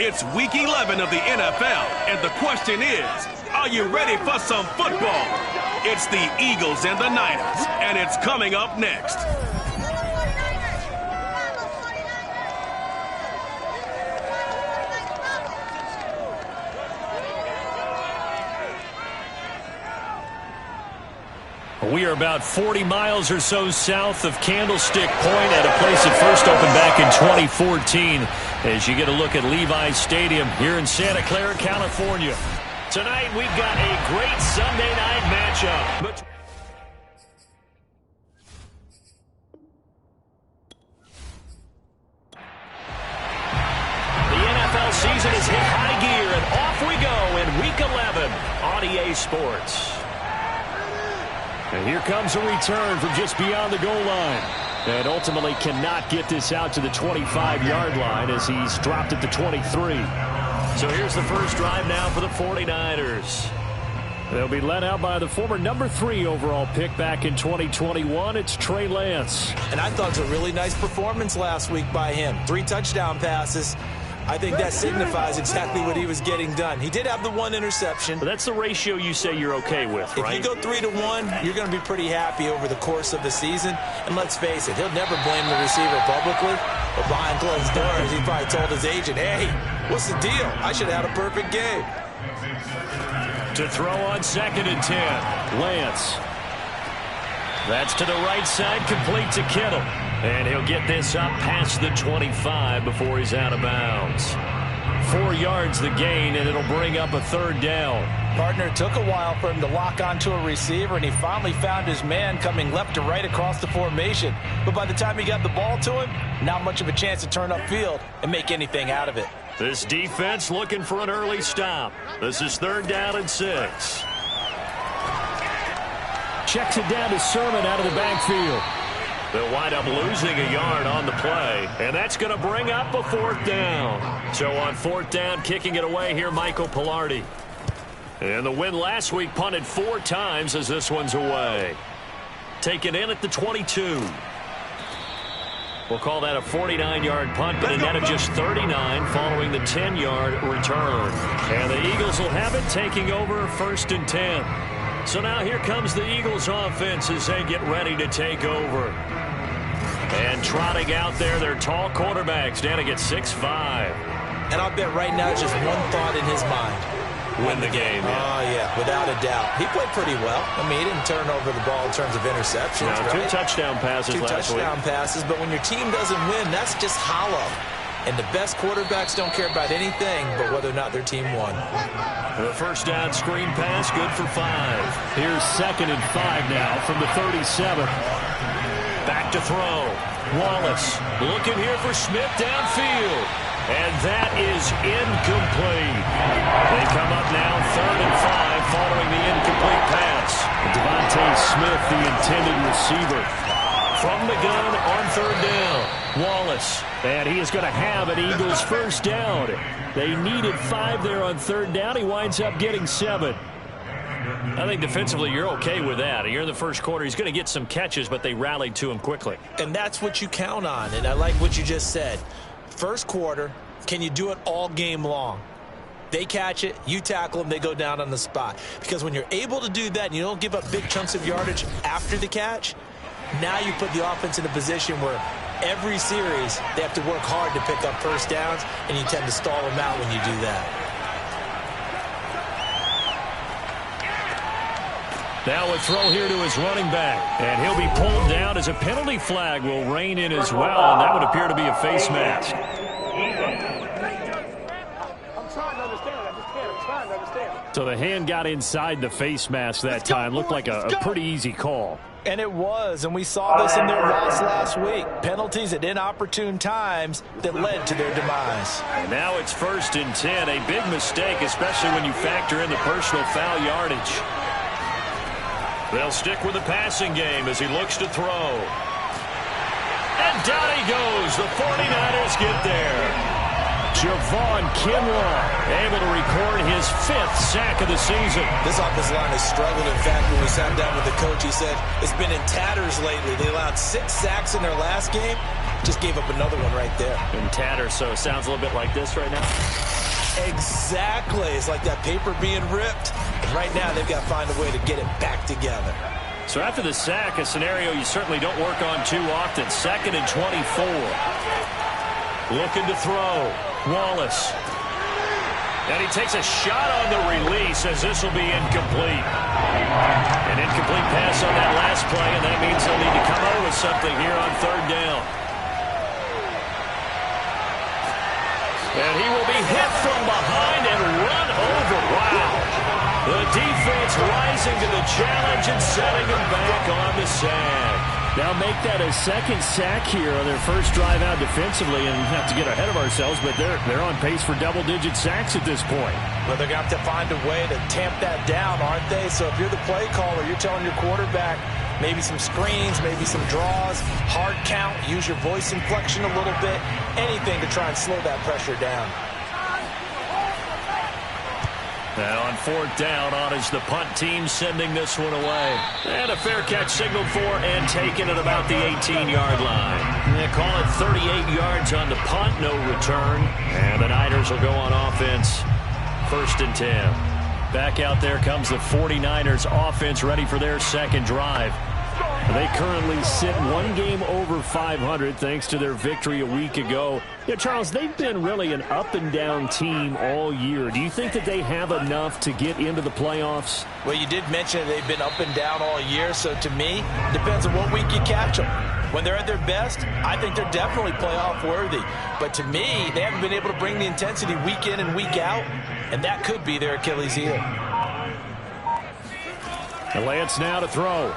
It's Week 11 of the NFL, and the question is, are you ready for some football? It's the Eagles and the Niners, and it's coming up next. We are about 40 miles or so south of Candlestick Point at a place that first opened back in 2014 as you get a look at Levi's Stadium here in Santa Clara, California. Tonight we've got a great Sunday night matchup. The NFL season is hit high gear, and off we go in Week 11 on EA Sports. And here comes a return from just beyond the goal line. And ultimately cannot get this out to the 25-yard line as he's dropped at the 23. So here's the first drive now for the 49ers. They'll be led out by the former number 3 overall pick back in 2021. It's Trey Lance. And I thought it was a really nice performance last week by him. 3 touchdown passes. I think that signifies exactly what he was getting done. He did have the 1 interception. But that's the ratio you say you're okay with, right? If you go 3-1, you're going to be pretty happy over the course of the season. And let's face it, he'll never blame the receiver publicly. But behind closed doors, he probably told his agent, hey, what's the deal? I should have had a perfect game. To throw on 2nd and 10, Lance. That's to the right side, complete to Kittle. And he'll get this up past the 25 before he's out of bounds. 4 yards the gain, and it'll bring up a 3rd down. Partner, it took a while for him to lock onto a receiver, and he finally found his man coming left to right across the formation. But by the time he got the ball to him, not much of a chance to turn upfield and make anything out of it. This defense looking for an early stop. This is 3rd down and 6. Checks it down to Sermon out of the backfield. They'll wind up losing a yard on the play, and that's going to bring up a 4th down. So on 4th down, kicking it away here, Michael Pilardi. And the win last week punted 4 times as this one's away. Taken in at the 22. We'll call that a 49-yard punt, but a net of just 39 following the 10-yard return. And the Eagles will have it, taking over 1st and 10. So now here comes the Eagles offense as they get ready to take over. And trotting out there, their tall quarterbacks, standing at 6'5". And I'll bet right now just one thought in his mind. Win the game. Oh, yeah, without a doubt. He played pretty well. I mean, he didn't turn over the ball in terms of interceptions. No, right? 2 touchdown passes last week. 2 touchdown passes, but when your team doesn't win, that's just hollow. And the best quarterbacks don't care about anything but whether or not their team won. The first down screen pass, good for 5. Here's 2nd and 5 now from the 37. Back to throw. Wallace looking here for Smith downfield. And that is incomplete. They come up now 3rd and 5 following the incomplete pass. Devontae Smith, the intended receiver. From the gun on 3rd down. Wallace. And he is going to have an Eagles first down. They needed 5 there on 3rd down. He winds up getting 7. I think defensively you're okay with that. You're in the first quarter. He's going to get some catches, but they rallied to him quickly. And that's what you count on. And I like what you just said. First quarter, can you do it all game long? They catch it, you tackle them, they go down on the spot. Because when you're able to do that and you don't give up big chunks of yardage after the catch, now you put the offense in a position where every series they have to work hard to pick up first downs, and you tend to stall them out when you do that. Now a throw here to his running back, and he'll be pulled down as a penalty flag will rein in as well, and that would appear to be a face mask. So the hand got inside the face mask that time. Looked like a pretty easy call. And it was, and we saw this in their loss last week. Penalties at inopportune times that led to their demise. And now it's 1st and 10, a big mistake, especially when you factor in the personal foul yardage. They'll stick with the passing game as he looks to throw. And down he goes. The 49ers get there. Javon Kinlaw able to record his 5th sack of the season. This offensive line has struggled. In fact, when we sat down with the coach, he said it's been in tatters lately. They allowed 6 sacks in their last game. Just gave up another one right there. And tatters, so it sounds a little bit like this right now. Exactly. It's like that paper being ripped. And right now, they've got to find a way to get it back together. So after the sack, a scenario you certainly don't work on too often. 2nd and 24. Looking to throw. Wallace. And he takes a shot on the release as this will be incomplete. An incomplete pass on that last play, and that means they'll need to come out with something here on 3rd down. And he will be hit from behind and run over. Wow. The defense rising to the challenge and setting him back on the sack. Now make that a 2nd sack here on their first drive out defensively, and have to get ahead of ourselves, but they're on pace for double-digit sacks at this point. Well, they're going to have to find a way to tamp that down, aren't they? So if you're the play caller, you're telling your quarterback maybe some screens, maybe some draws, hard count, use your voice inflection a little bit, anything to try and slow that pressure down. And on 4th down, on is the punt team sending this one away. And a fair catch signaled for and taken at about the 18-yard line. They call it 38 yards on the punt, no return. And the Niners will go on offense, 1st and 10. Back out there comes the 49ers offense ready for their 2nd drive. They currently sit 1 game over 500 thanks to their victory a week ago. Yeah, Charles, they've been really an up-and-down team all year. Do you think that they have enough to get into the playoffs? Well, you did mention they've been up and down all year, so to me, it depends on what week you catch them. When they're at their best, I think they're definitely playoff worthy. But to me, they haven't been able to bring the intensity week in and week out, and that could be their Achilles heel. And Lance now to throw.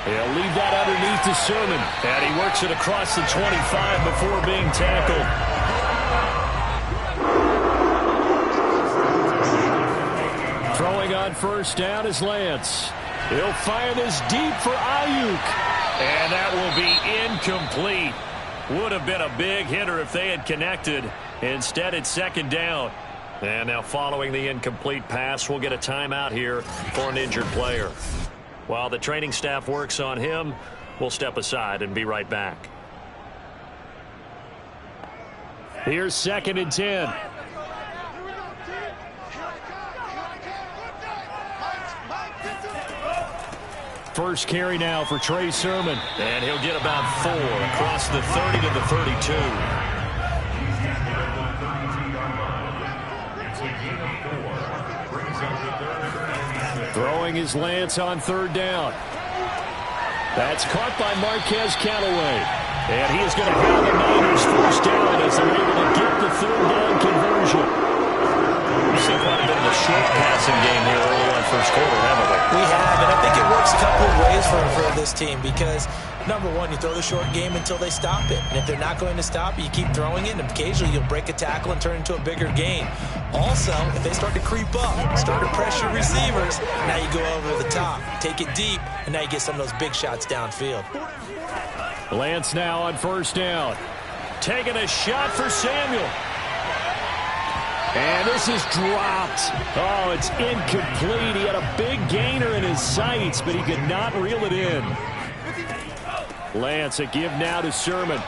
He'll leave that underneath to Sermon. And he works it across the 25 before being tackled. Throwing on 1st down is Lance. He'll fire this deep for Ayuk. And that will be incomplete. Would have been a big hitter if they had connected. Instead, it's 2nd down. And now following the incomplete pass, we'll get a timeout here for an injured player. While the training staff works on him, we'll step aside and be right back. Here's 2nd and 10. First carry now for Trey Sermon. And he'll get about 4 across the 30 to the 32. Throwing is Lance on 3rd down. That's caught by Marquez Callaway. And he is going to have the Niners 1st down as they're able to get the 3rd down conversion. We've seen quite a bit of a short passing game here early on 1st quarter, haven't we? We have, and I think it works a couple of ways for this team because, number one, you throw the short game until they stop it. And if they're not going to stop it, you keep throwing it, and occasionally you'll break a tackle and turn it into a bigger gain. Also, if they start to creep up, start to pressure receivers, now you go over the top, take it deep, and now you get some of those big shots downfield. Lance now on 1st down. Taking a shot for Samuel. And this is dropped. Oh, it's incomplete. He had a big gainer in his sights, but he could not reel it in. Lance, a give now to Sermon.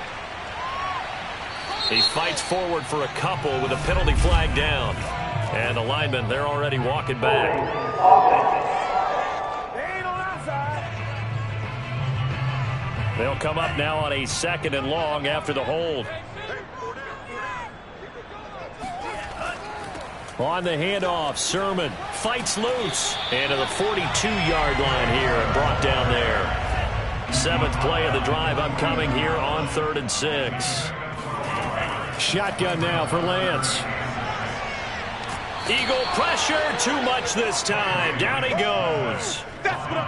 He fights forward for a couple with a penalty flag down. And the linemen, they're already walking back. They'll come up now on a 2nd and long after the hold. On the handoff, Sermon fights loose. And to the 42-yard line here and brought down there. 7th play of the drive upcoming here on 3rd and 6. Shotgun now for Lance. Eagle pressure, too much this time. Down he goes.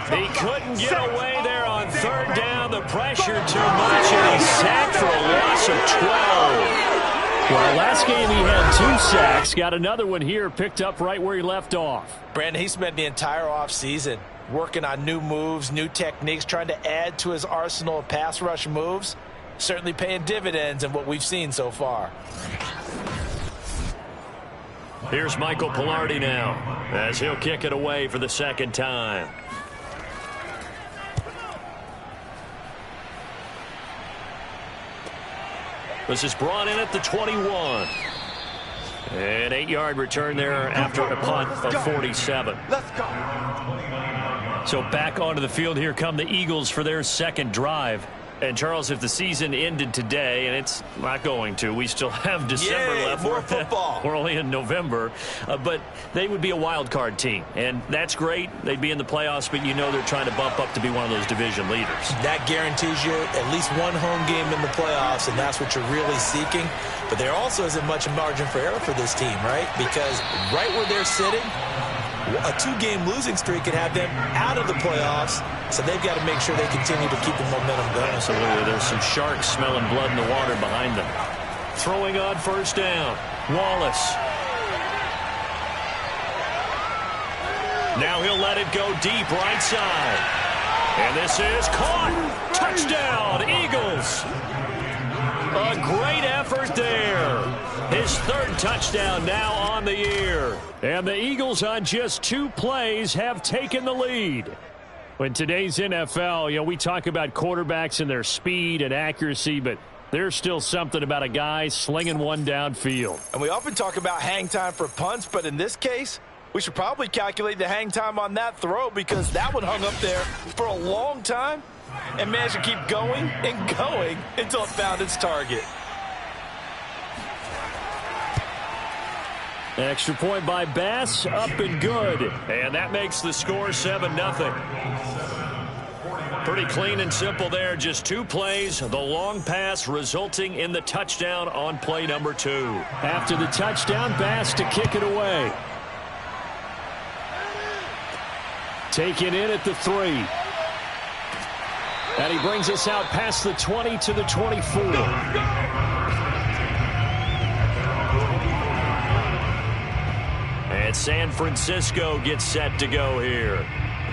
He couldn't get away there on 3rd down. The pressure too much, and he's sacked for a loss of 12. Well, last game he had 2 sacks. Got another one here, picked up right where he left off. Brandon, he spent the entire offseason working on new moves, new techniques, trying to add to his arsenal of pass rush moves. Certainly paying dividends in what we've seen so far. Here's Michael Pilardi now as he'll kick it away for the 2nd time. This is brought in at the 21. An 8-yard return there after a punt of 47. Let's go. So back onto the field here come the Eagles for their second drive. And, Charles, if the season ended today, and it's not going to, we still have December left. More football. We're only in November. But they would be a wild card team. And that's great. They'd be in the playoffs, but you know they're trying to bump up to be one of those division leaders. That guarantees you at least one home game in the playoffs, and that's what you're really seeking. But there also isn't much margin for error for this team, right? Because right where they're sitting, a 2-game losing streak could have them out of the playoffs, so they've got to make sure they continue to keep the momentum going. Absolutely. There's some sharks smelling blood in the water behind them. Throwing on first down. Wallace. Now he'll let it go deep right side. And this is caught. Touchdown, Eagles. A great effort there. His third touchdown now on the year. And the Eagles on just 2 plays have taken the lead. In today's NFL, we talk about quarterbacks and their speed and accuracy, but there's still something about a guy slinging one downfield. And we often talk about hang time for punts, but in this case, we should probably calculate the hang time on that throw because that one hung up there for a long time and managed to keep going and going until it found its target. Extra point by Bass, up and good. And that makes the score 7-0. Pretty clean and simple there. Just 2 plays. The long pass resulting in the touchdown on play number 2. After the touchdown, Bass to kick it away. Taken in at the 3. And he brings us out past the 20 to the 24. And San Francisco gets set to go here.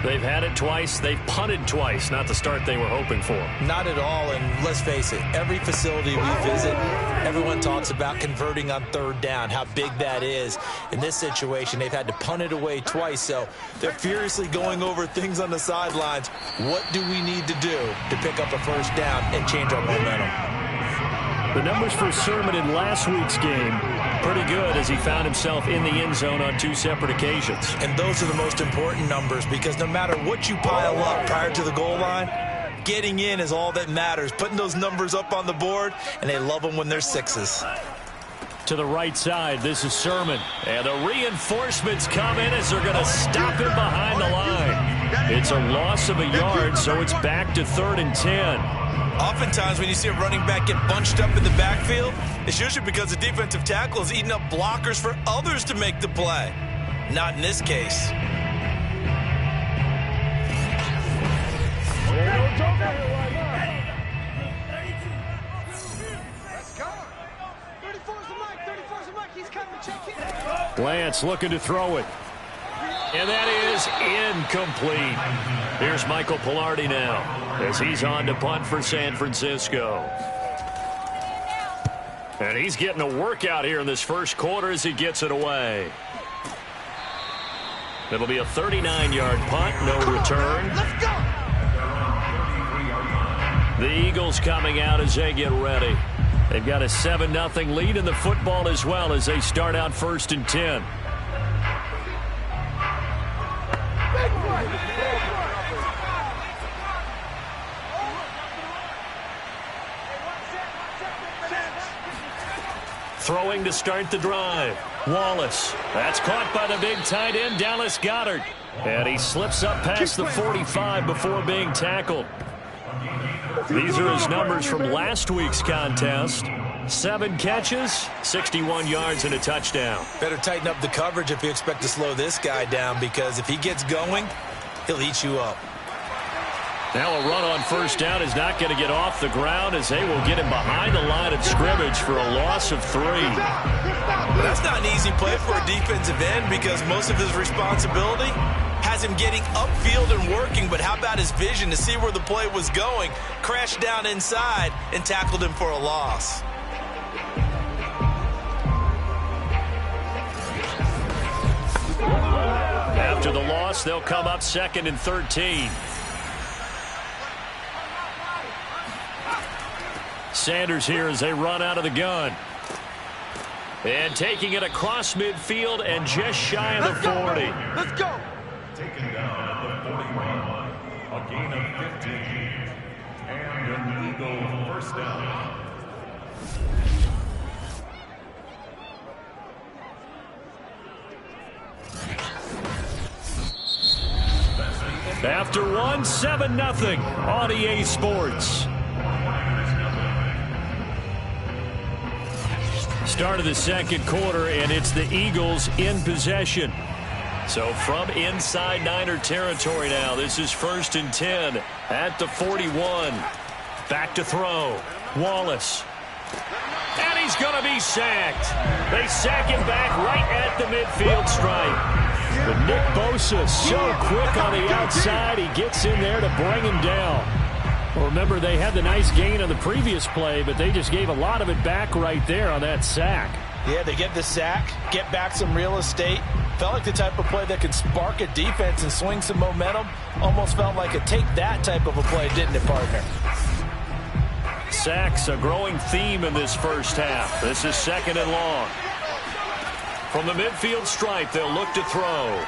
They've had it twice. They've punted twice. Not the start they were hoping for. Not at all, and let's face it, every facility we visit, everyone talks about converting on third down, how big that is. In this situation, they've had to punt it away twice, so they're furiously going over things on the sidelines. What do we need to do to pick up a first down and change our momentum? The numbers for Sermon in last week's game, pretty good as he found himself in the end zone on 2 separate occasions. And those are the most important numbers because no matter what you pile up prior to the goal line, getting in is all that matters. Putting those numbers up on the board, and they love them when they're 6s. To the right side, this is Sermon. And the reinforcements come in as they're going to stop him behind the line. It's a loss of a yard, so it's back to 3rd and 10. Oftentimes when you see a running back get bunched up in the backfield, it's usually because the defensive tackle is eating up blockers for others to make the play. Not in this case. Lance looking to throw it. And that is incomplete. Here's Michael Pilardi now as he's on to punt for San Francisco. And he's getting a workout here in this first quarter as he gets it away. It'll be a 39-yard punt, no return. Let's go. The Eagles coming out as they get ready. They've got a 7-0 lead in the football as well as they start out 1st and 10. Throwing to start the drive. Wallace. That's caught by the big tight end, Dallas Goedert. And he slips up past the 45 before being tackled. These are his numbers from last week's contest. 7 catches, 61 yards, and a touchdown. Better tighten up the coverage if you expect to slow this guy down because if he gets going, he'll eat you up. Now a run on first down is not going to get off the ground as they will get him behind the line of scrimmage for a loss of 3. That's not an easy play for a defensive end because most of his responsibility has him getting upfield and working, but how about his vision to see where the play was going, crashed down inside, and tackled him for a loss. After the loss, they'll come up 2nd and 13. Sanders here as they run out of the gun. And taking it across midfield and just shy of the 40. Let's go. Taken down at the 41. A gain of 15. And an Eagle first down. After 7-0 on EA Sports. Start of the second quarter, and it's the Eagles in possession. So from inside Niner territory now, this is 1st and 10 at the 41. Back to throw. Wallace. And he's going to be sacked. They sack him back right at the midfield stripe. But Nick Bosa so quick on the outside, he gets in there to bring him down. Well, remember, they had the nice gain on the previous play, but they just gave a lot of it back right there on that sack. Yeah, they get the sack, get back some real estate. Felt like the type of play that could spark a defense and swing some momentum. Almost felt like a take-that type of a play, didn't it, partner? Sacks, a growing theme in this first half. This is 2nd and long. From the midfield stripe, they'll look to throw.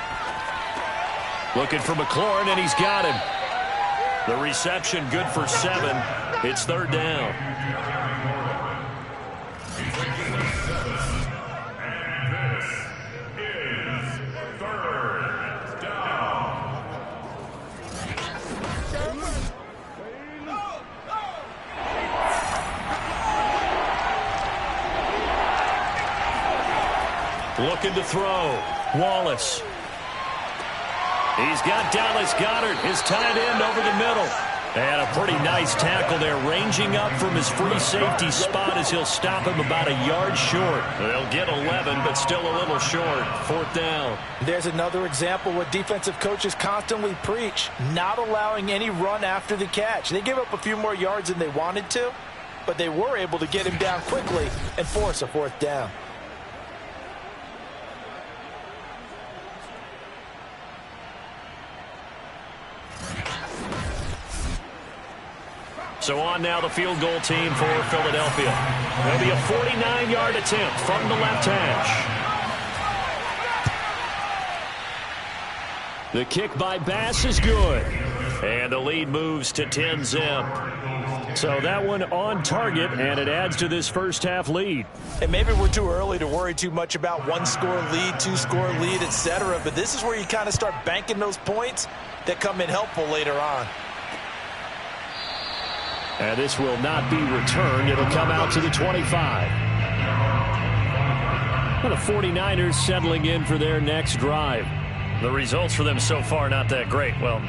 Looking for McLaurin, and he's got him. The reception good for 7. It's 3rd down. Looking to throw. Wallace. He's got Dallas Goedert, his tight end, over the middle. And a pretty nice tackle there, ranging up from his free safety spot as he'll stop him about a yard short. They'll get 11, but still a little short. 4th down. There's another example what defensive coaches constantly preach, not allowing any run after the catch. They gave up a few more yards than they wanted to, but they were able to get him down quickly and force a 4th down. So on now the field goal team for Philadelphia. There'll be a 49-yard attempt from the left hash. The kick by Bass is good. And the lead moves to 10-zip. So that one on target, and it adds to this first half lead. And maybe we're too early to worry too much about 1-score lead, 2-score lead, etc. But this is where you kind of start banking those points that come in helpful later on. And this will not be returned. It'll come out to the 25. Well, the 49ers settling in for their next drive. The results for them so far not that great. Well,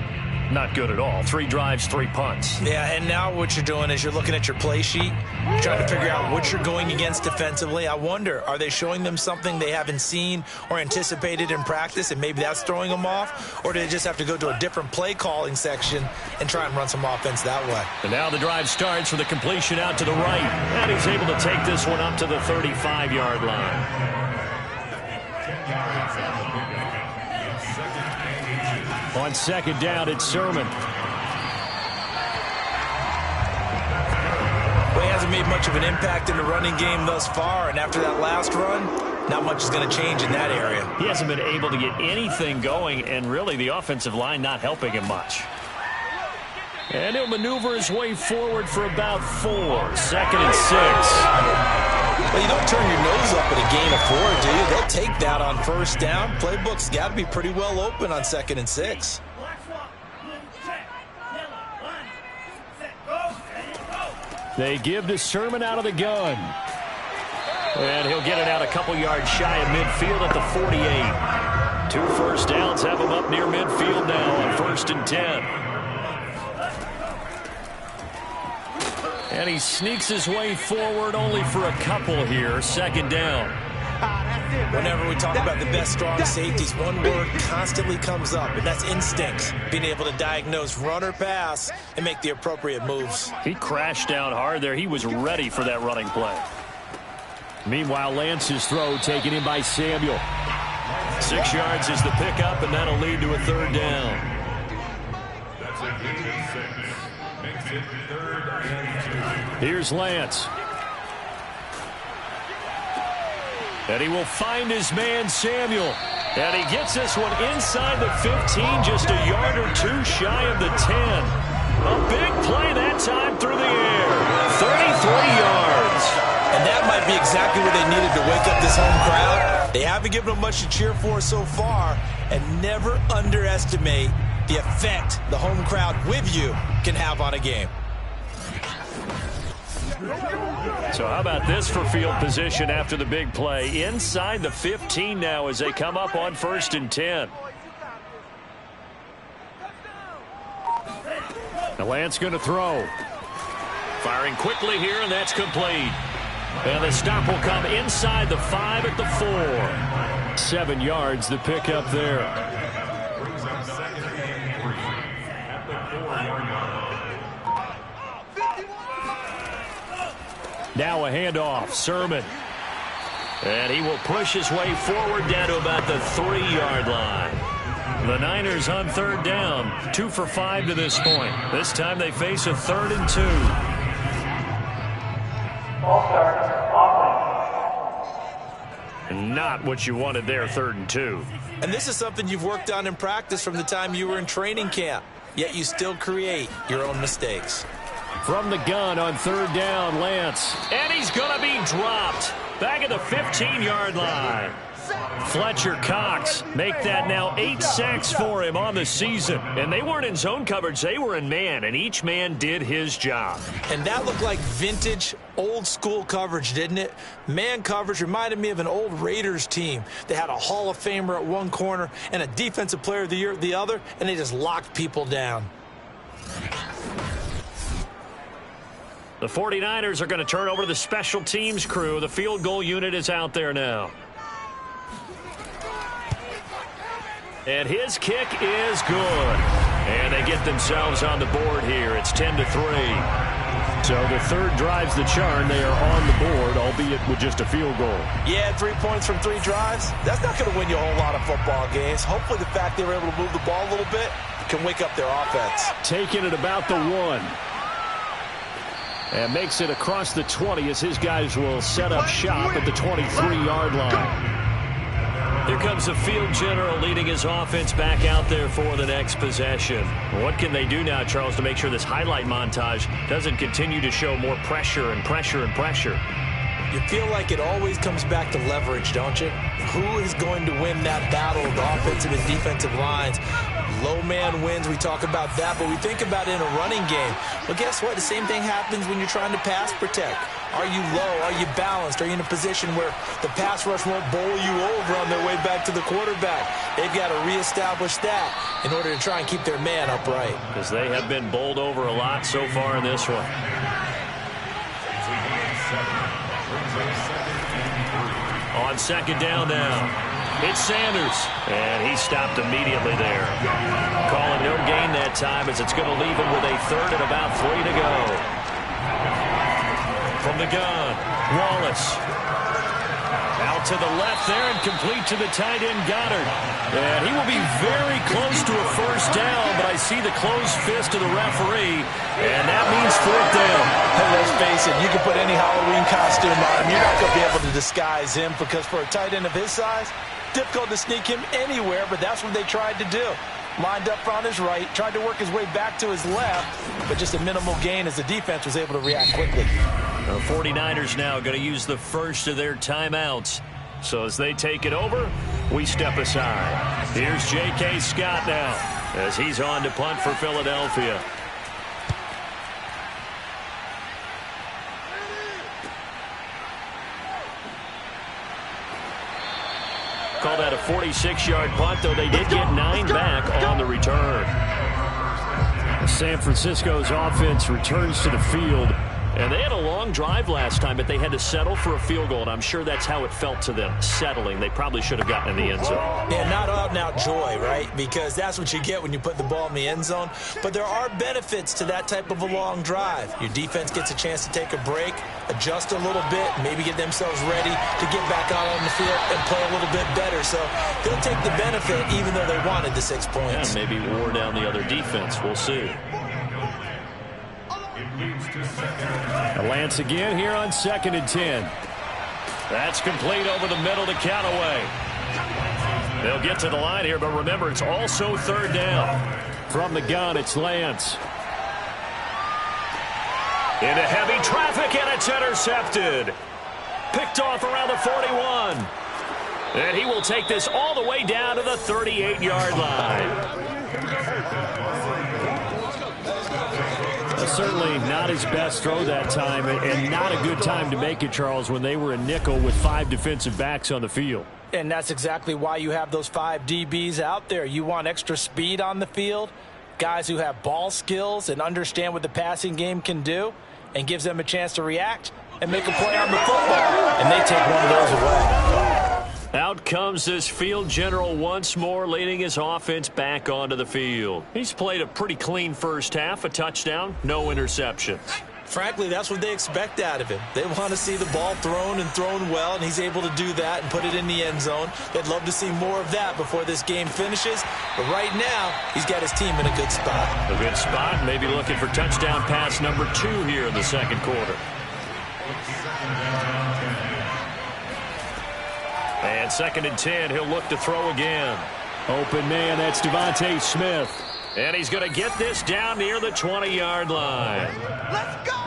not good at all. 3 drives, 3 punts. Yeah, and now what you're doing is you're looking at your play sheet, trying to figure out what you're going against defensively. I wonder, are they showing them something they haven't seen or anticipated in practice, and maybe that's throwing them off? Or do they just have to go to a different play calling section and try and run some offense that way? And now the drive starts with a completion out to the right. And he's able to take this one up to the 35-yard line. On 2nd down, it's Sermon. Well, he hasn't made much of an impact in the running game thus far, and after that last run, not much is going to change in that area. He hasn't been able to get anything going, and really the offensive line not helping him much. And he'll maneuver his way forward for about 4. 2nd and 6. Well, you don't turn your nose up at a gain of 4, do you? They'll take that on 1st down. Playbook's got to be pretty well open on 2nd and 6. They give to Sermon out of the gun. And he'll get it out a couple yards shy of midfield at the 48. 2 first downs have him up near midfield now on 1st and 10. And he sneaks his way forward only for a couple here. 2nd down. Whenever we talk about the best strong safeties, one word constantly comes up, and that's instincts. Being able to diagnose run or pass and make the appropriate moves. He crashed down hard there. He was ready for that running play. Meanwhile, Lance's throw taken in by Samuel. 6 yards is the pickup, and that'll lead to a 3rd down. That's a gain of 6. Makes it 3rd and 2. Here's Lance. And he will find his man, Samuel. And he gets this one inside the 15, just a yard or two shy of the 10. A big play that time through the air. 33 yards. And that might be exactly what they needed to wake up this home crowd. They haven't given them much to cheer for so far. And never underestimate the effect the home crowd with you can have on a game. So how about this for field position after the big play? Inside the 15 now as they come up on 1st and 10. The Lance going to throw. Firing quickly here, and that's complete. And the stop will come inside the 5 at the 4. 7 yards, the pickup there. Brings up 2nd and 3 at the 4-yard line. Now a handoff, Sermon. And he will push his way forward down to about the 3-yard line. The Niners on 3rd down, 2 for 5 to this point. This time they face a 3rd and 2. Not what you wanted there, 3rd and 2. And this is something you've worked on in practice from the time you were in training camp. Yet you still create your own mistakes. From the gun on 3rd down, Lance. And he's going to be dropped. Back at the 15-yard line. Fletcher Cox make that now 8 sacks for him on the season. And they weren't in zone coverage. They were in man, and each man did his job. And that looked like vintage, old-school coverage, didn't it? Man coverage reminded me of an old Raiders team. They had a Hall of Famer at one corner and a Defensive Player of the Year at the other, and they just locked people down. The 49ers are going to turn over to the special teams crew. The field goal unit is out there now. And his kick is good. And they get themselves on the board here. It's 10-3. So the 3rd drives the charm. They are on the board, albeit with just a field goal. Yeah, 3 points from 3 drives. That's not going to win you a whole lot of football games. Hopefully the fact they were able to move the ball a little bit can wake up their offense. Taking it about the 1. And makes it across the 20 as his guys will set up shop at the 23-yard line. Here comes the field general leading his offense back out there for the next possession. What can they do now, Charles, to make sure this highlight montage doesn't continue to show more pressure and pressure and pressure? You feel like it always comes back to leverage, don't you? Who is going to win that battle of the offensive and defensive lines? Low man wins. We talk about that, but we think about it in a running game. Well, guess what? The same thing happens when you're trying to pass protect. Are you low? Are you balanced? Are you in a position where the pass rush won't bowl you over on their way back to the quarterback? They've got to reestablish that in order to try and keep their man upright. Because they have been bowled over a lot so far in this one. On 2nd down now, it's Sanders, and he stopped immediately there. Calling no gain that time as it's going to leave him with a 3rd and about 3 to go. From the gun, Wallace. Out to the left there and complete to the tight end, Goddard. And he will be very close to a 1st down, but I see the closed fist of the referee, and that means 4th down. Hey, let's face it, you can put any Halloween costume on. You're not going to be able to disguise him because for a tight end of his size, difficult to sneak him anywhere, but that's what they tried to do. Lined up on his right, tried to work his way back to his left, but just a minimal gain as the defense was able to react quickly. The 49ers now going to use the first of their timeouts. So as they take it over, we step aside. Here's J.K. Scott now as he's on to punt for Philadelphia. Call that a 46-yard punt, though they did get 9 back on the return. San Francisco's offense returns to the field. And they had a long drive last time, but they had to settle for a field goal, and I'm sure that's how it felt to them, settling. They probably should have gotten in the end zone. Yeah, not out-and-out joy, right? Because that's what you get when you put the ball in the end zone. But there are benefits to that type of a long drive. Your defense gets a chance to take a break, adjust a little bit, maybe get themselves ready to get back out on the field and play a little bit better. So they'll take the benefit even though they wanted the 6 points. Yeah, maybe wore down the other defense. We'll see. leads to second. Lance again here on 2nd and 10. That's complete over the middle to Callaway. They'll get to the line here, but remember, it's also 3rd down. From the gun, it's Lance. Into heavy traffic, and it's intercepted. Picked off around the 41. And he will take this all the way down to the 38-yard line. Certainly not his best throw that time, and not a good time to make it, Charles, when they were in nickel with 5 defensive backs on the field. And that's exactly why you have those 5 DBs out there. You want extra speed on the field, guys who have ball skills and understand what the passing game can do, and gives them a chance to react and make a play on the football, and they take one of those away. Out comes this field general once more, leading his offense back onto the field. He's played a pretty clean first half, a touchdown, no interceptions. Frankly, that's what they expect out of him. They want to see the ball thrown and thrown well, and he's able to do that and put it in the end zone. They'd love to see more of that before this game finishes. But right now, he's got his team in a good spot. A good spot, maybe looking for touchdown pass number 2 here in the 2nd quarter. And 2nd and 10, he'll look to throw again. Open man, that's Devontae Smith. And he's going to get this down near the 20-yard line. Let's go!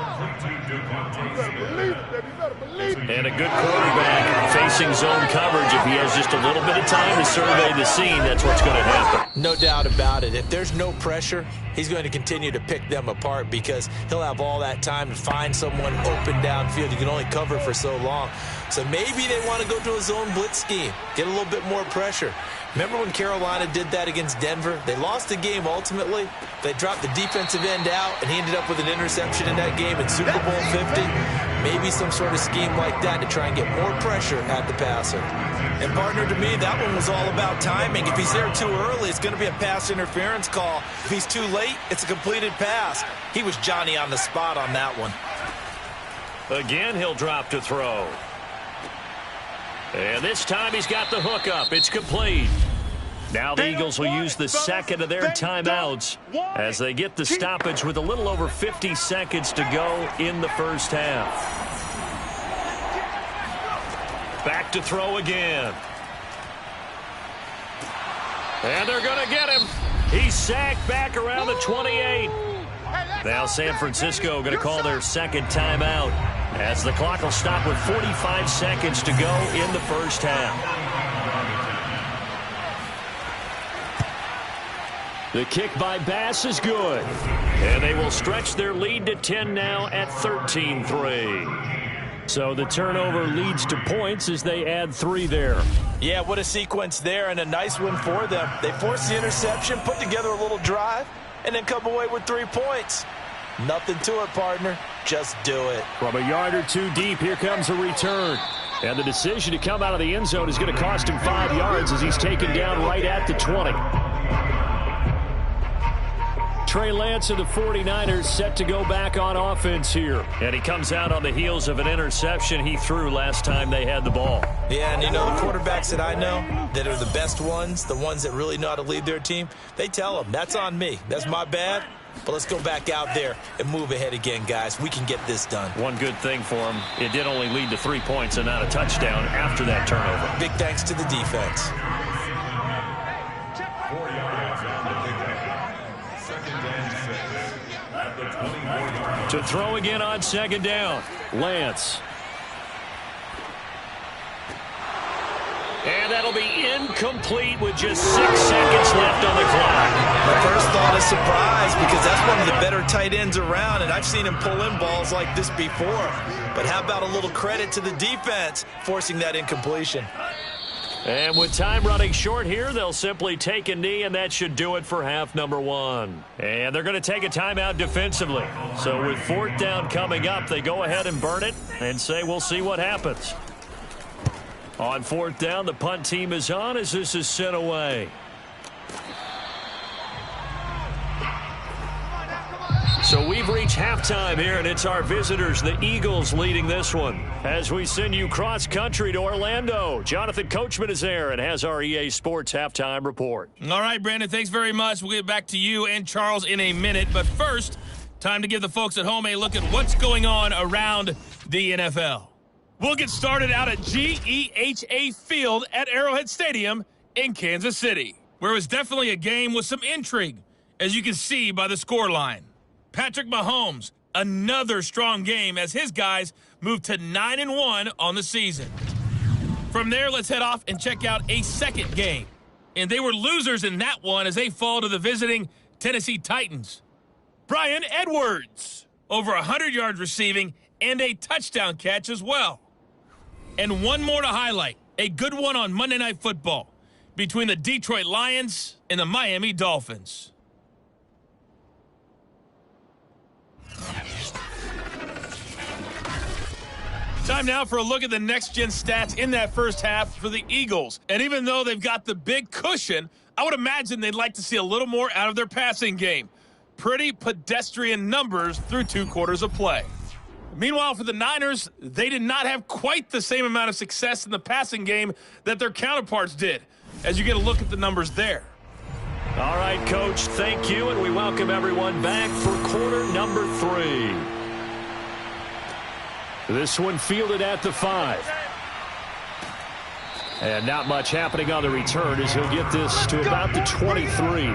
And a good quarterback facing zone coverage. If he has just a little bit of time to survey the scene, that's what's going to happen. No doubt about it. If there's no pressure, he's going to continue to pick them apart because he'll have all that time to find someone open downfield. You can only cover for so long. So maybe they want to go to a zone blitz scheme, get a little bit more pressure. Remember when Carolina did that against Denver? They lost the game ultimately. They dropped the defensive end out, and he ended up with an interception in that game in Super Bowl 50. Maybe some sort of scheme like that to try and get more pressure at the passer. And, partner, to me, that one was all about timing. If he's there too early, it's going to be a pass interference call. If he's too late, it's a completed pass. He was Johnny on the spot on that one. Again, he'll drop to throw. And this time he's got the hook up. It's complete. Now the Eagles will use the 2nd of their timeouts as they get the stoppage with a little over 50 seconds to go in the first half. Back to throw again. And they're going to get him. He's sacked back around the 28. Now San Francisco going to call their 2nd timeout as the clock will stop with 45 seconds to go in the first half. The kick by Bass is good. And they will stretch their lead to 10 now at 13-3. So the turnover leads to points as they add 3 there. Yeah, what a sequence there, and a nice one for them. They forced the interception, put together a little drive, and then come away with 3 points. Nothing to it, partner. Just do it. From a yard or 2 deep, here comes a return. And the decision to come out of the end zone is going to cost him 5 yards as he's taken down right at the 20. Trey Lance of the 49ers set to go back on offense here. And he comes out on the heels of an interception he threw last time they had the ball. Yeah, and you know, the quarterbacks that I know that are the best ones, the ones that really know how to lead their team, they tell them, that's on me. That's my bad. But let's go back out there and move ahead again, guys. We can get this done. One good thing for him, it did only lead to 3 points and not a touchdown after that turnover. Big thanks to the defense. 4 yards on the pickup. 2nd and 6 at the 24-yard. To throw again on 2nd down. Lance. And that'll be incomplete with just 6 seconds left on the clock. My first thought is surprise because that's one of the better tight ends around, and I've seen him pull in balls like this before. But how about a little credit to the defense forcing that incompletion? And with time running short here, they'll simply take a knee, and that should do it for half number 1. And they're going to take a timeout defensively. So with 4th down coming up, they go ahead and burn it and say we'll see what happens. On 4th down, the punt team is on as this is sent away. So we've reached halftime here, and it's our visitors, the Eagles, leading this one. As we send you cross-country to Orlando, Jonathan Coachman is there and has our EA Sports halftime report. All right, Brandon, thanks very much. We'll get back to you and Charles in a minute. But first, Time to give the folks at home a look at what's going on around the NFL. We'll get started out at GEHA Field at Arrowhead Stadium in Kansas City, where it was definitely a game with some intrigue, as you can see by the scoreline. Patrick Mahomes, another strong game as his guys move to 9-1 on the season. From there, let's head off and check out a second game. And they were losers in that one as they fall to the visiting Tennessee Titans. Bryan Edwards, over 100 yards receiving and a touchdown catch as well. And one more to highlight, a good one on Monday Night Football between the Detroit Lions and the Miami Dolphins. Time now for a look at the next-gen stats in that first half for the Eagles. And even though they've got the big cushion, I would imagine they'd like to see a little more out of their passing game. Pretty pedestrian numbers through 2 quarters of play. Meanwhile, for the Niners, they did not have quite the same amount of success in the passing game that their counterparts did, as you get a look at the numbers there. All right, Coach, thank you, and we welcome everyone back for quarter number 3. This one fielded at the 5. And not much happening on the return as he'll get this to about the 23.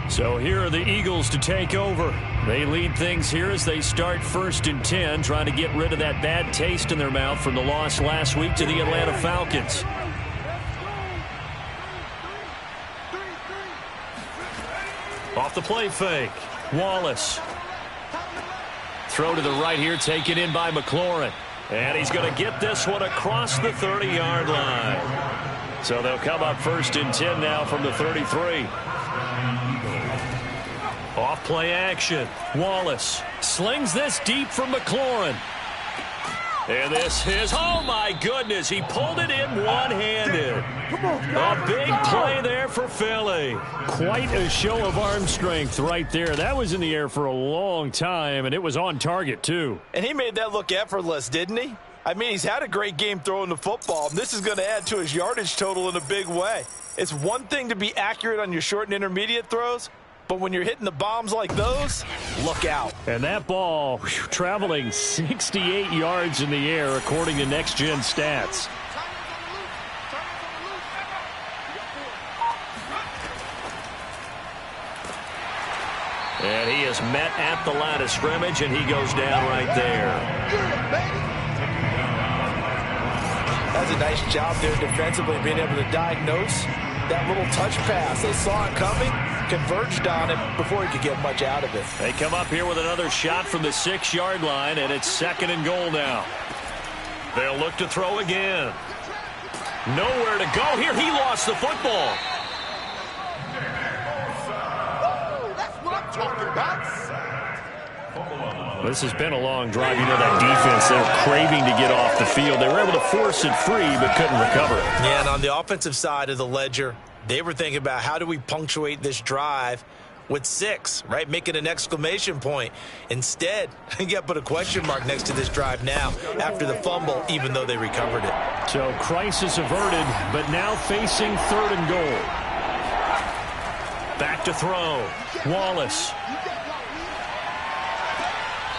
So here are the Eagles to take over. They lead things here as they start 1st and 10, trying to get rid of that bad taste in their mouth from the loss last week to the Atlanta Falcons. Off the play fake. Wallace. Throw to the right here, taken in by McLaurin. And he's going to get this one across the 30-yard line. So they'll come up 1st and 10 now from the 33. Off play action. Wallace slings this deep from McLaurin. And this is, oh my goodness, he pulled it in one-handed. A big play there for Philly. Quite a show of arm strength right there. That was in the air for a long time, and it was on target too. And he made that look effortless, didn't he? I mean, he's had a great game throwing the football, and this is going to add to his yardage total in a big way. It's one thing to be accurate on your short and intermediate throws, but when you're hitting the bombs like those, look out. And that ball traveling 68 yards in the air, according to Next Gen Stats. And he is met at the line of scrimmage, and he goes down right there. That's a nice job there defensively, being able to diagnose that little touch pass. They saw it coming, converged on it before he could get much out of it. They come up here with another shot from the 6-yard line, and it's 2nd and goal now. They'll look to throw again. Nowhere to go here. He lost the football. That's what I'm talking about. This has been a long drive. You know that defense, they're craving to get off the field. They were able to force it free, but couldn't recover. Yeah, and on the offensive side of the ledger, they were thinking about how do we punctuate this drive with 6, right? Make it an exclamation point. Instead, you got to put a question mark next to this drive now after the fumble, even though they recovered it. So crisis averted, but now facing 3rd and goal. Back to throw. Wallace.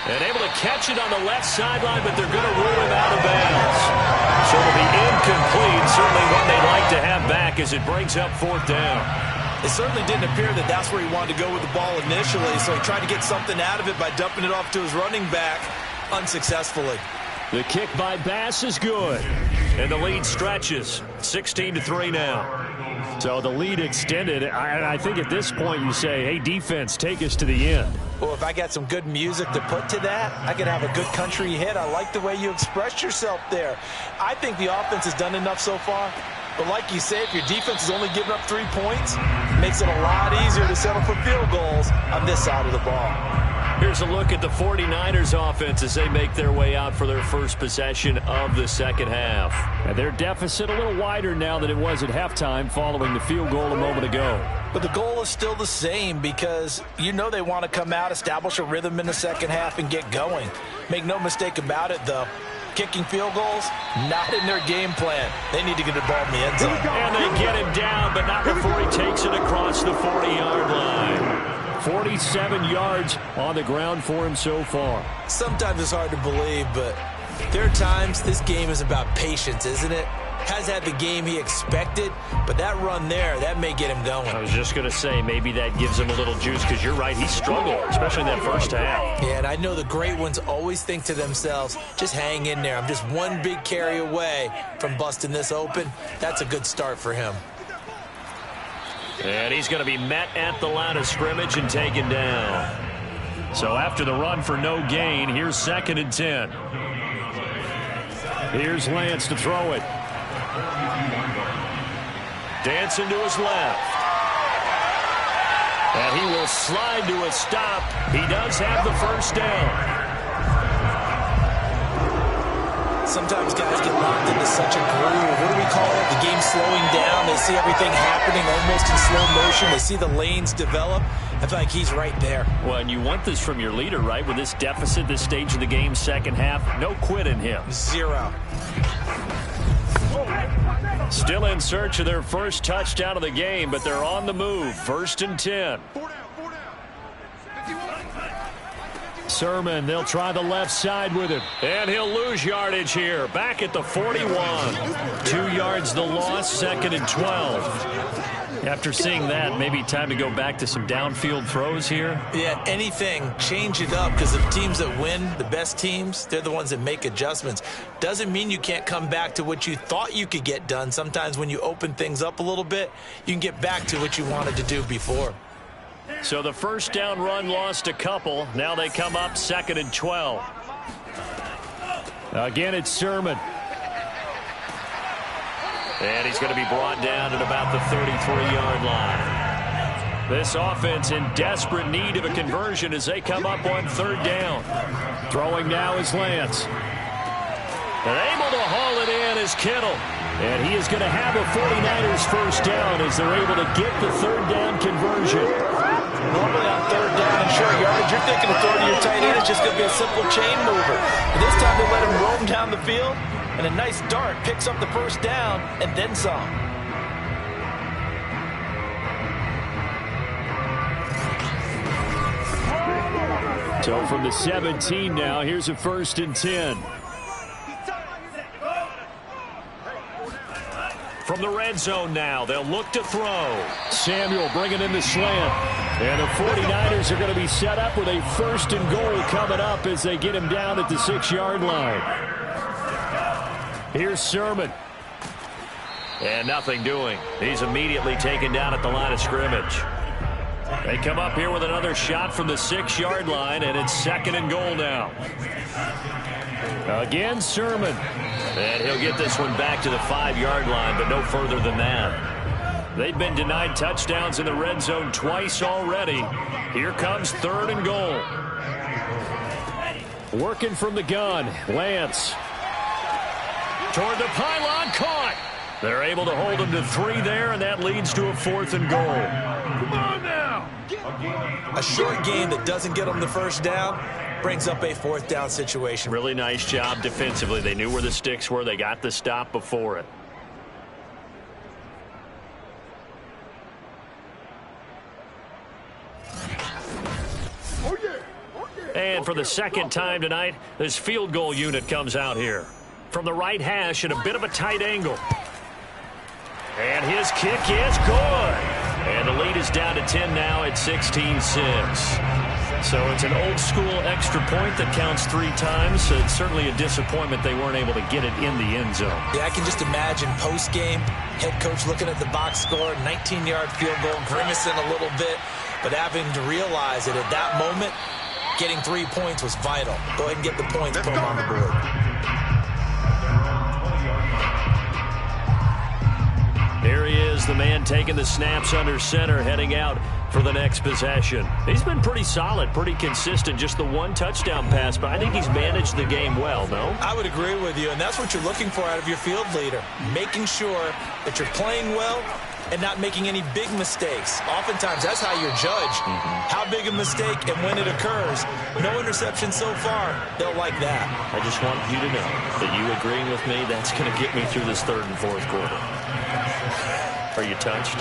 And able to catch it on the left sideline, but they're going to rule him out of bounds. So it'll be incomplete. Certainly one they'd like to have back as it brings up 4th down. It certainly didn't appear that that's where he wanted to go with the ball initially, so he tried to get something out of it by dumping it off to his running back unsuccessfully. The kick by Bass is good. And the lead stretches. 16-3 now. So the lead extended. I think at this point you say, hey, defense, take us to the end. Well, if I got some good music to put to that, I could have a good country hit. I like the way you expressed yourself there. I think the offense has done enough so far. But like you say, if your defense is only giving up 3 points, it makes it a lot easier to settle for field goals on this side of the ball. Here's a look at the 49ers offense as they make their way out for their first possession of the second half. And their deficit a little wider now than it was at halftime following the field goal a moment ago. But the goal is still the same because you know they want to come out, establish a rhythm in the second half, and get going. Make no mistake about it, though. Kicking field goals, not in their game plan. They need to get the ball in the end zone. And they get him down, but not before he takes it across the 40-yard line. 47 yards on the ground for him so far. Sometimes it's hard to believe, but there are times this game is about patience, isn't it? Has had the game he expected, but that run there, that may get him going. I was just going to say, maybe that gives him a little juice, because you're right, he struggled, especially in that first half. Yeah, and I know the great ones always think to themselves, just hang in there. I'm just one big carry away from busting this open. That's a good start for him. And he's going to be met at the line of scrimmage and taken down. So after the run for no gain, here's 2nd and 10. Here's Lance to throw it. Dancing to his left. And he will slide to a stop. He does have the first down. Sometimes guys get locked into such a groove. What do we call it? The game slowing down. They see everything happening almost in slow motion. They see the lanes develop. I feel like he's right there. Well, and you want this from your leader, right? With this deficit, this stage of the game, second half, no quit in him. 0. Still in search of their first touchdown of the game, but they're on the move. 1st and 10. Sermon, they'll try the left side with it. And he'll lose yardage here. Back at the 41. 2 yards the loss, 2nd and 12. After seeing that, maybe time to go back to some downfield throws here. Yeah, anything. Change it up, because the teams that win, the best teams, they're the ones that make adjustments. Doesn't mean you can't come back to what you thought you could get done. Sometimes when you open things up a little bit, you can get back to what you wanted to do before. So the first down run lost a couple. Now they come up 2nd and 12. Again, it's Sermon. And he's going to be brought down at about the 33-yard line. This offense in desperate need of a conversion as they come up on 3rd down. Throwing now is Lance. And able to haul it in is Kittle. And he is going to have a 49ers first down as they're able to get the 3rd down conversion. Normally on 3rd down and short yardage, you're thinking of throwing to your tight end. It's just going to be a simple chain mover. But this time they let him roam down the field. And a nice dart picks up the first down and then some. So from the 17 now, here's a 1st and 10. From the red zone now, they'll look to throw. Samuel bringing in the slant. And the 49ers are going to be set up with a 1st and goal coming up as they get him down at the 6-yard line. Here's Sermon. And nothing doing. He's immediately taken down at the line of scrimmage. They come up here with another shot from the 6-yard line, and it's 2nd and goal now. Again, Sermon. And he'll get this one back to the 5-yard line, but no further than that. They've been denied touchdowns in the red zone twice already. Here comes 3rd and goal. Working from the gun, Lance. Toward the pylon, caught. They're able to hold him to 3 there, and that leads to a 4th and goal. Come on now. A short game that doesn't get them the first down brings up a 4th down situation. Really nice job defensively. They knew where the sticks were. They got the stop before it. And for the 2nd time tonight, this field goal unit comes out here. From the right hash at a bit of a tight angle. And his kick is good. And the lead is down to 10 now at 16-6. So it's an old-school extra point that counts 3 times. So it's certainly a disappointment they weren't able to get it in the end zone. Yeah, I can just imagine post-game, head coach looking at the box score, 19-yard field goal, grimacing a little bit, but having to realize that at that moment, getting 3 points was vital. Go ahead and get the points, put them on the board. Here he is, the man taking the snaps under center, heading out for the next possession. He's been pretty solid, pretty consistent, just the 1 touchdown pass, but I think he's managed the game well, no? I would agree with you, and that's what you're looking for out of your field leader, making sure that you're playing well and not making any big mistakes. Oftentimes, that's how you're judged. How big a mistake and when it occurs. No interception so far. They'll like that. I just want you to know that you agreeing with me, that's going to get me through this third and fourth quarter. Are you touched?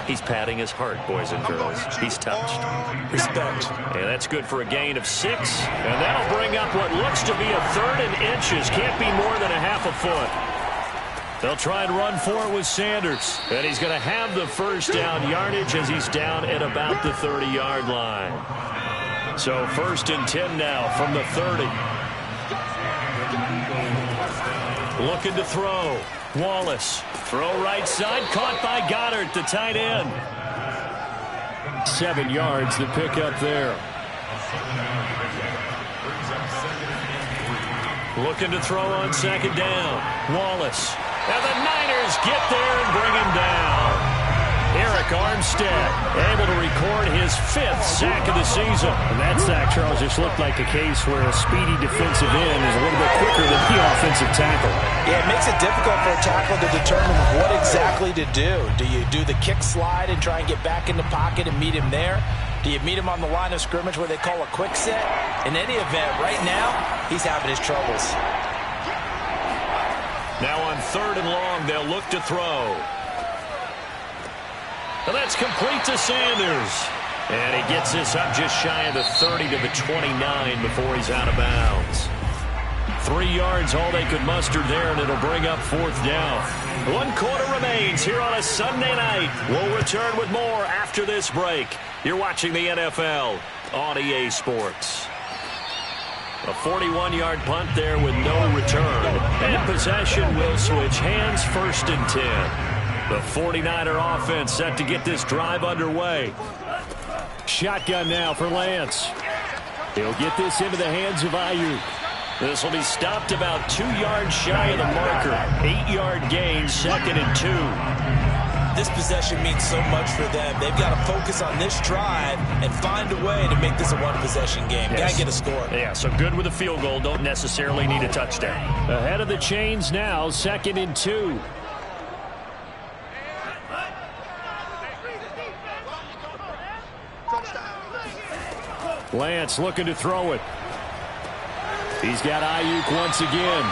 He's patting his heart, boys and girls. He's touched. Respect. And that's good for a gain of 6. And that'll bring up what looks to be a third and inches. Can't be more than a half a foot. They'll try and run for it with Sanders. And he's going to have the first down yardage as he's down at about the 30-yard line. So 1st and 10 now from the 30. Looking to throw. Wallace. Throw right side. Caught by Goddard, the tight end. 7 yards to pick up there. Looking to throw on 2nd down. Wallace. And the Niners get there and bring him down. Eric Armstead able to record his 5th sack of the season. And that sack, Charles, just looked like a case where a speedy defensive end is a little bit quicker than the offensive tackle. Yeah, it makes it difficult for a tackle to determine what exactly to do. Do you do the kick slide and try and get back in the pocket and meet him there? Do you meet him on the line of scrimmage where they call a quick set? In any event, right now, he's having his troubles. Now on 3rd and long, they'll look to throw. And that's complete to Sanders. And he gets this up just shy of the 30 to the 29 before he's out of bounds. 3 yards, all they could muster there, and it'll bring up 4th down. 1 quarter remains here on a Sunday night. We'll return with more after this break. You're watching the NFL on EA Sports. A 41-yard punt there with no return. And possession will switch hands, 1st and 10. The 49er offense set to get this drive underway. Shotgun now for Lance. He'll get this into the hands of Ayuk. This will be stopped about 2 yards shy of the marker. 8-yard gain, 2nd and 2. This possession means so much for them. They've got to focus on this drive and find a way to make this a one-possession game. Yes. Got to get a score. Yeah, so good with a field goal. Don't necessarily need a touchdown. Ahead of the chains now, 2nd and 2. Lance looking to throw it. He's got Ayuk once again.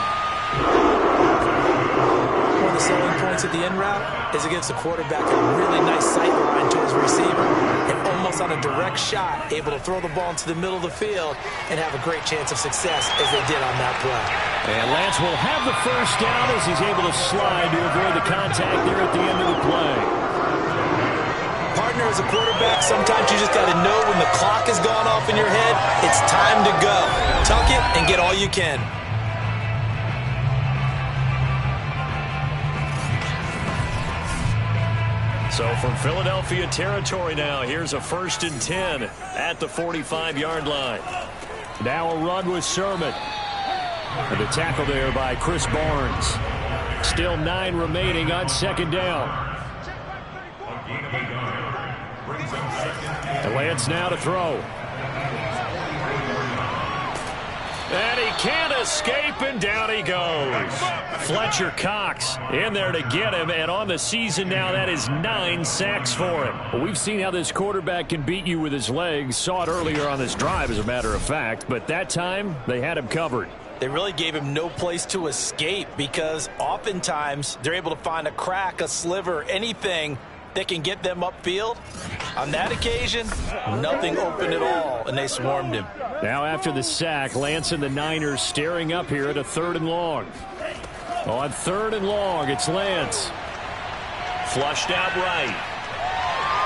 One of the selling points of the in route is it gives the quarterback a really nice sight line to his receiver and almost on a direct shot able to throw the ball into the middle of the field and have a great chance of success as they did on that play. And Lance will have the first down as he's able to slide to avoid the contact there at the end of the play. Partner, as a quarterback, sometimes you just got to know when the clock has gone off in your head, it's time to go. Tuck it and get all you can. So from Philadelphia territory now, here's a 1st and 10 at the 45-yard line. Now a run with Sermon. And the tackle there by Chris Barnes. Still 9 remaining on 2nd down. And Lance now to throw. And he can't escape, and down he goes. Fletcher Cox in there to get him, and on the season now, that is 9 sacks for him. Well, we've seen how this quarterback can beat you with his legs. Saw it earlier on this drive, as a matter of fact, but that time they had him covered. They really gave him no place to escape because oftentimes they're able to find a crack, a sliver, anything that can get them upfield. On that occasion, nothing open at all, and they swarmed him. Now after the sack, Lance and the Niners staring up here at a 3rd and long. On 3rd and long, it's Lance. Flushed out right.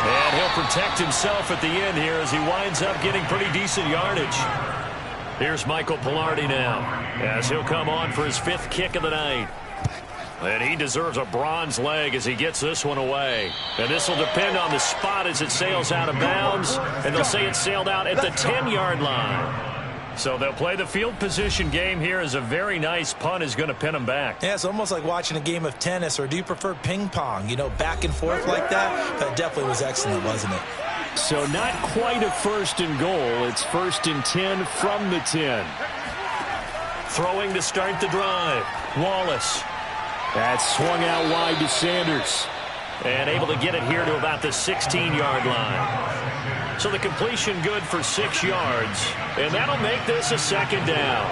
And he'll protect himself at the end here as he winds up getting pretty decent yardage. Here's Michael Pilardi now as he'll come on for his 5th kick of the night. And he deserves a bronze leg as he gets this one away. And this will depend on the spot as it sails out of bounds. And they'll say it sailed out at the 10-yard line. So they'll play the field position game here as a very nice punt is going to pin them back. Yeah, it's almost like watching a game of tennis, or do you prefer ping pong? You know, back and forth like that? That definitely was excellent, wasn't it? So not quite a 1st and goal. It's 1st and 10 from the 10. Throwing to start the drive. Wallace. That's swung out wide to Sanders. And able to get it here to about the 16-yard line. So the completion good for 6 yards. And that'll make this a second down.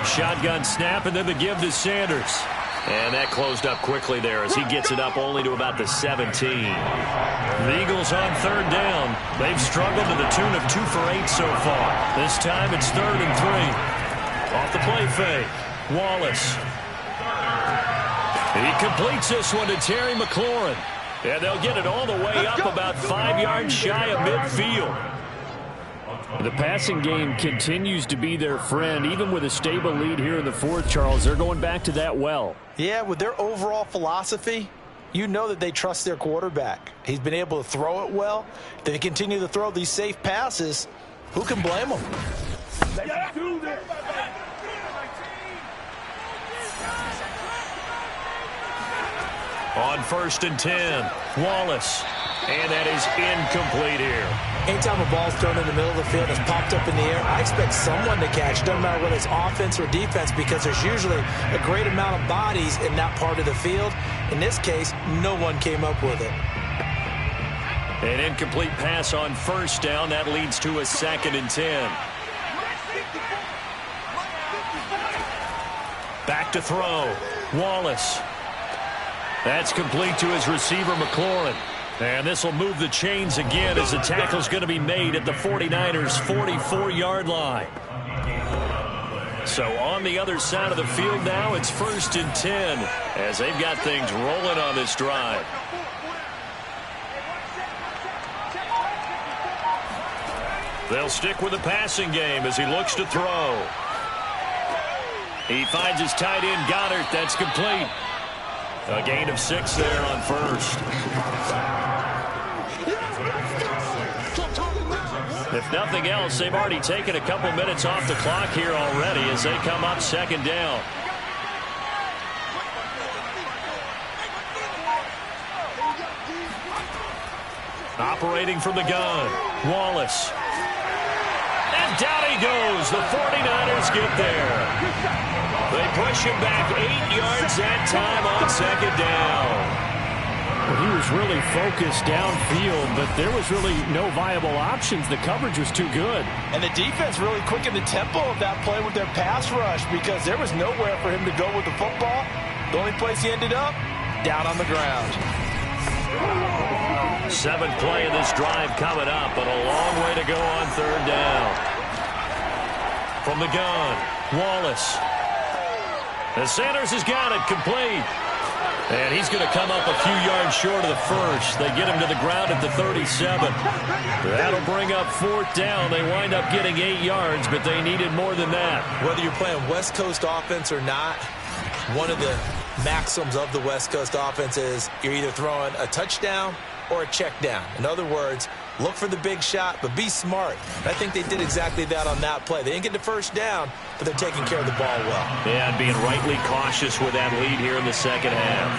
Shotgun snap and then the give to Sanders. And that closed up quickly there as he gets it up only to about the 17. The Eagles on third down. They've struggled to the tune of 2 for 8 so far. This time it's 3rd and 3. Off the play fake. Wallace. He completes this one to Terry McLaurin. And they'll get it all the way up about 5 yards shy of midfield. The passing game continues to be their friend. Even with a stable lead here in the fourth, Charles, they're going back to that well. Yeah, with their overall philosophy, you know that they trust their quarterback. He's been able to throw it well. If they continue to throw these safe passes, who can blame them? On 1st and 10, Wallace. And that is incomplete here. Anytime a ball's thrown in the middle of the field and it's popped up in the air, I expect someone to catch. Doesn't matter whether it's offense or defense, because there's usually a great amount of bodies in that part of the field. In this case, no one came up with it. An incomplete pass on 1st down. That leads to a 2nd and 10. Back to throw. Wallace. That's complete to his receiver, McLaurin. And this will move the chains again as the tackle's going to be made at the 49ers' 44-yard line. So on the other side of the field now, it's 1st and 10 as they've got things rolling on this drive. They'll stick with the passing game as he looks to throw. He finds his tight end, Goddard. That's complete. A gain of 6 there on 1st. If nothing else, they've already taken a couple minutes off the clock here already as they come up 2nd down. Operating from the gun, Wallace. And down he goes. The 49ers get there. They push him back 8 yards that time on 2nd down. Well, he was really focused downfield, but there was really no viable options. The coverage was too good. And the defense really quickened the tempo of that play with their pass rush because there was nowhere for him to go with the football. The only place he ended up, down on the ground. 7th play of this drive coming up, but a long way to go on 3rd down. From the gun, Wallace. And Sanders has got it complete. And he's going to come up a few yards short of the first. They get him to the ground at the 37. That'll bring up 4th down. They wind up getting 8 yards, but they needed more than that. Whether you're playing West Coast offense or not, one of the maxims of the West Coast offense is you're either throwing a touchdown or a check down. In other words, look for the big shot, but be smart. And I think they did exactly that on that play. They didn't get the first down, but they're taking care of the ball well. Yeah, and being rightly cautious with that lead here in the 2nd half.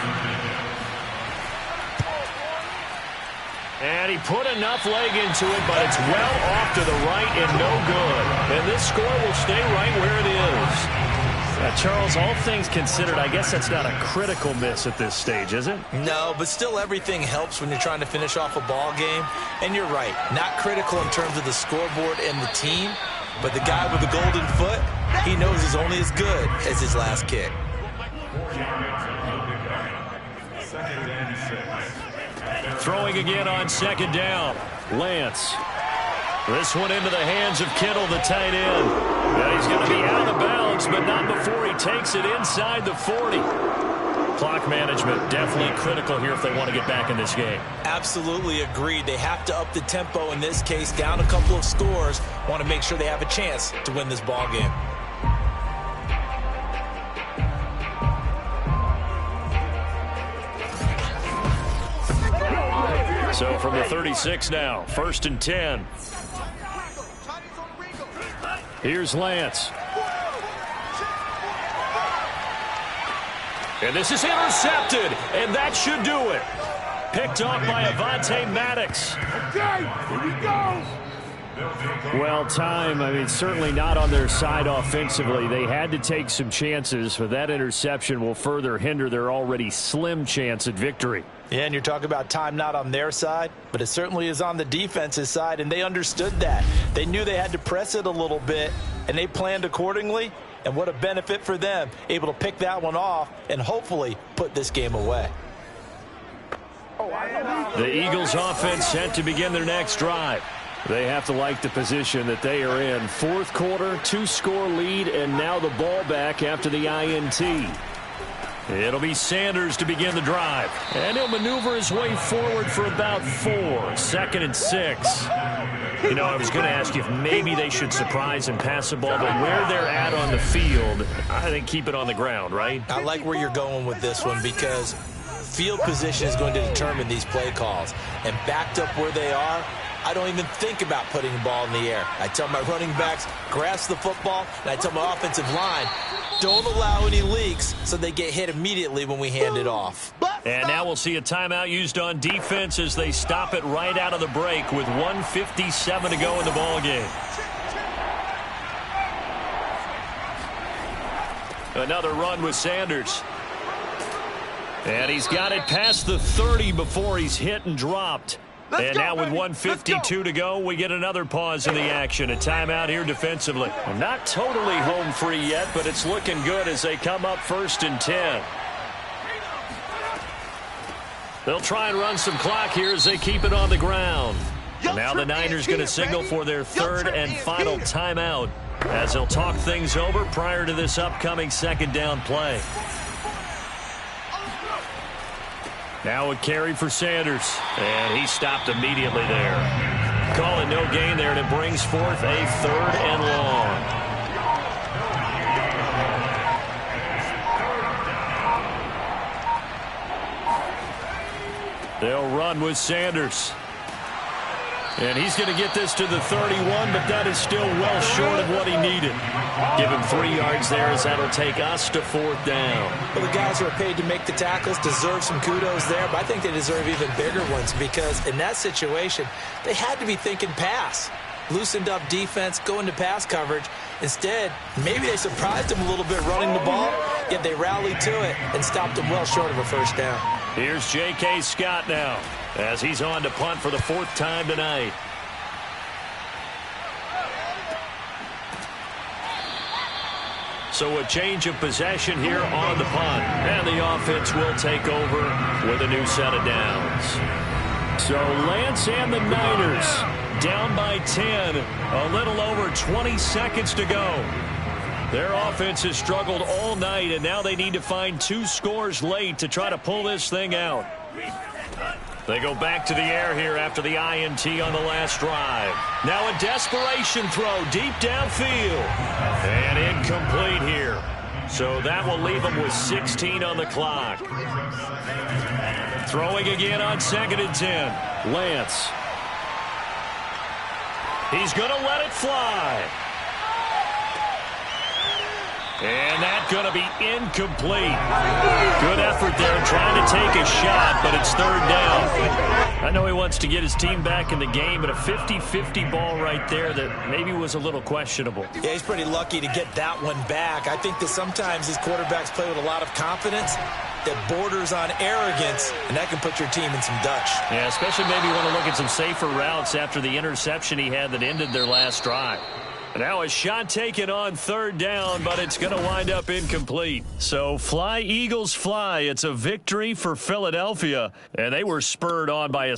And he put enough leg into it, but it's well off to the right and no good. And this score will stay right where it is. Charles, all things considered, I guess that's not a critical miss at this stage, is it? No, but still everything helps when you're trying to finish off a ball game. And you're right, not critical in terms of the scoreboard and the team, but the guy with the golden foot, he knows he's only as good as his last kick. Throwing again on 2nd down. Lance. This one into the hands of Kittle, the tight end. And he's going to be out of bounds, but not before he takes it inside the 40. Clock management definitely critical here if they want to get back in this game. Absolutely agreed. They have to up the tempo in this case, down a couple of scores. Want to make sure they have a chance to win this ball game. So from the 36 now, 1st and 10. Here's Lance. And this is intercepted, and that should do it. Picked off by Avonte Maddox. Okay, here we go. Well, time, I mean, certainly not on their side offensively. They had to take some chances, but that interception will further hinder their already slim chance at victory. Yeah, and you're talking about time not on their side, but it certainly is on the defense's side, and they understood that. They knew they had to press it a little bit, and they planned accordingly, and what a benefit for them, able to pick that one off and hopefully put this game away. The Eagles offense set to begin their next drive. They have to like the position that they are in. Fourth quarter, 2-score lead, and now the ball back after the INT. It'll be Sanders to begin the drive. And he'll maneuver his way forward for about 4. 2nd and 6. You know, I was going to ask you if maybe they should surprise and pass the ball, but where they're at on the field, I think keep it on the ground, right? I like where you're going with this one because field position is going to determine these play calls. And backed up where they are, I don't even think about putting the ball in the air. I tell my running backs, grasp the football, and I tell my offensive line, don't allow any leaks so they get hit immediately when we hand it off. And now we'll see a timeout used on defense as they stop it right out of the break with 1:57 to go in the ball game. Another run with Sanders. And he's got it past the 30 before he's hit and dropped. And now with 1:52 to go, we get another pause in the action. A timeout here defensively. Well, not totally home free yet, but it's looking good as they come up 1st and 10. They'll try and run some clock here as they keep it on the ground. Now the Niners going to signal for their 3rd and final timeout as they'll talk things over prior to this upcoming 2nd down play. Now a carry for Sanders, and he stopped immediately there. Call it no gain there, and it brings forth a 3rd and long. They'll run with Sanders. And he's going to get this to the 31, but that is still well short of what he needed. Give him 3 yards there as that'll take us to 4th down. Well, the guys who are paid to make the tackles deserve some kudos there, but I think they deserve even bigger ones because in that situation, they had to be thinking pass. Loosened up defense, go into pass coverage. Instead, maybe they surprised him a little bit running the ball, yet they rallied to it and stopped him well short of a 1st down. Here's J.K. Scott now as he's on to punt for the 4th time tonight. So a change of possession here on the punt. And the offense will take over with a new set of downs. So Lance and the Niners down by 10. A little over 20 seconds to go. Their offense has struggled all night, and now they need to find 2 scores late to try to pull this thing out. They go back to the air here after the INT on the last drive. Now a desperation throw deep downfield. And incomplete here. So that will leave them with 16 on the clock. Throwing again on 2nd and 10. Lance. He's going to let it fly. And that's going to be incomplete. Good effort there trying to take a shot, but it's 3rd down. I know he wants to get his team back in the game, but a 50-50 ball right there that maybe was a little questionable. Yeah, he's pretty lucky to get that one back. I think that sometimes these quarterbacks play with a lot of confidence that borders on arrogance, and that can put your team in some Dutch. Yeah, especially maybe want to look at some safer routes after the interception he had that ended their last drive. Now a shot taken on 3rd down, but it's going to wind up incomplete. So fly, Eagles, fly. It's a victory for Philadelphia, and they were spurred on by a